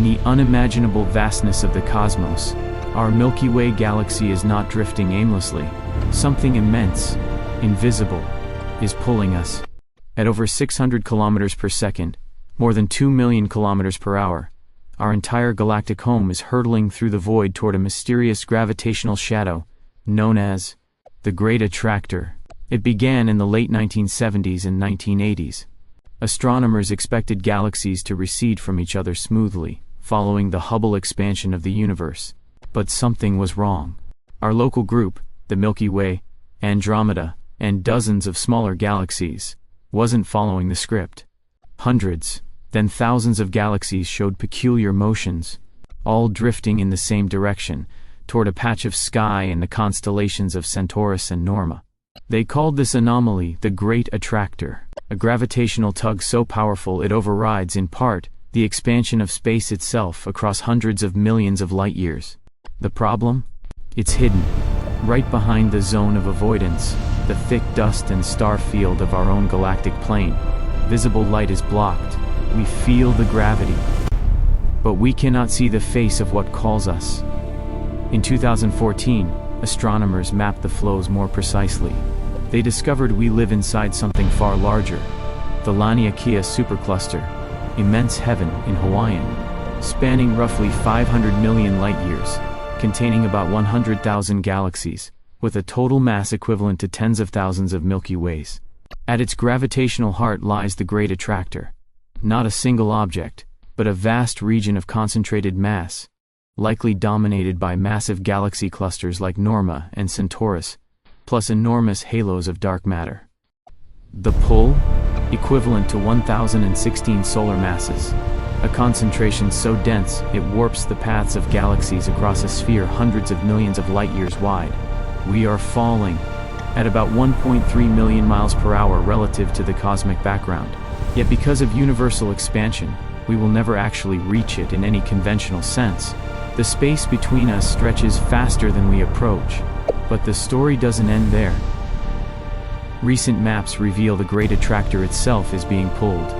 the unimaginable vastness of the cosmos, our Milky Way galaxy is not drifting aimlessly. Something immense, invisible, is pulling us. At over 600 kilometers per second, more than 2 million kilometers per hour, our entire galactic home is hurtling through the void toward a mysterious gravitational shadow known as the Great Attractor. It began in the late 1970s and 1980s. Astronomers expected galaxies to recede from each other smoothly, following the Hubble expansion of the universe. But something was wrong. Our local group, the Milky Way, Andromeda, and dozens of smaller galaxies, wasn't following the script. Hundreds, then thousands of galaxies showed peculiar motions, all drifting in the same direction, toward a patch of sky in the constellations of Centaurus and Norma. They called this anomaly the Great Attractor, a gravitational tug so powerful it overrides in part the expansion of space itself across hundreds of millions of light-years. The problem? It's hidden, right behind the zone of avoidance, the thick dust and star field of our own galactic plane. Visible light is blocked. We feel the gravity, but we cannot see the face of what calls us. In 2014, astronomers mapped the flows more precisely. They discovered we live inside something far larger, the Laniakea Supercluster, immense heaven in Hawaiian, spanning roughly 500 million light-years, containing about 100,000 galaxies, with a total mass equivalent to tens of thousands of Milky Ways. At its gravitational heart lies the Great Attractor. Not a single object, but a vast region of concentrated mass, likely dominated by massive galaxy clusters like Norma and Centaurus, plus enormous halos of dark matter. The pull? Equivalent to 1,016 solar masses. A concentration so dense it warps the paths of galaxies across a sphere hundreds of millions of light-years wide. We are falling at about 1.3 million miles per hour relative to the cosmic background. Yet because of universal expansion, we will never actually reach it in any conventional sense. The space between us stretches faster than we approach. But the story doesn't end there. Recent maps reveal the Great Attractor itself is being pulled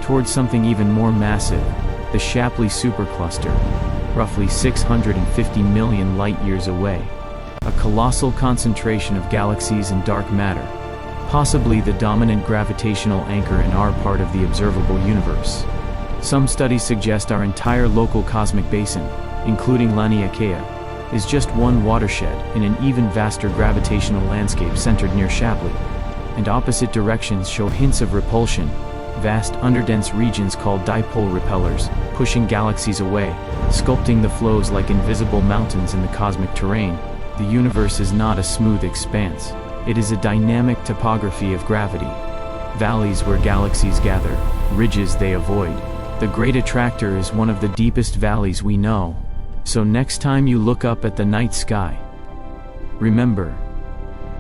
towards something even more massive, the Shapley Supercluster, roughly 650 million light-years away. A colossal concentration of galaxies and dark matter, possibly the dominant gravitational anchor in our part of the observable universe. Some studies suggest our entire local cosmic basin, including Laniakea, is just one watershed in an even vaster gravitational landscape centered near Shapley, and opposite directions show hints of repulsion, vast underdense regions called dipole repellers, pushing galaxies away, sculpting the flows like invisible mountains in the cosmic terrain. The universe is not a smooth expanse. It is a dynamic topography of gravity. Valleys where galaxies gather, ridges they avoid. The Great Attractor is one of the deepest valleys we know. So next time you look up at the night sky, remember,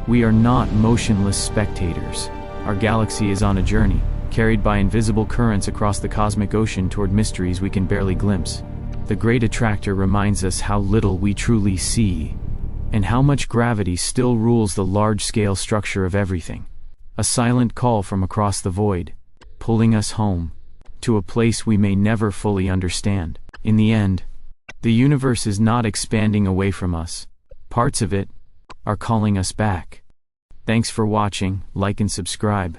we are not motionless spectators. Our galaxy is on a journey, carried by invisible currents across the cosmic ocean toward mysteries we can barely glimpse. The Great Attractor reminds us how little we truly see, and how much gravity still rules the large-scale structure of everything. A silent call from across the void, pulling us home, to a place we may never fully understand. In the end, the universe is not expanding away from us. Parts of it are calling us back. Thanks for watching, like and subscribe.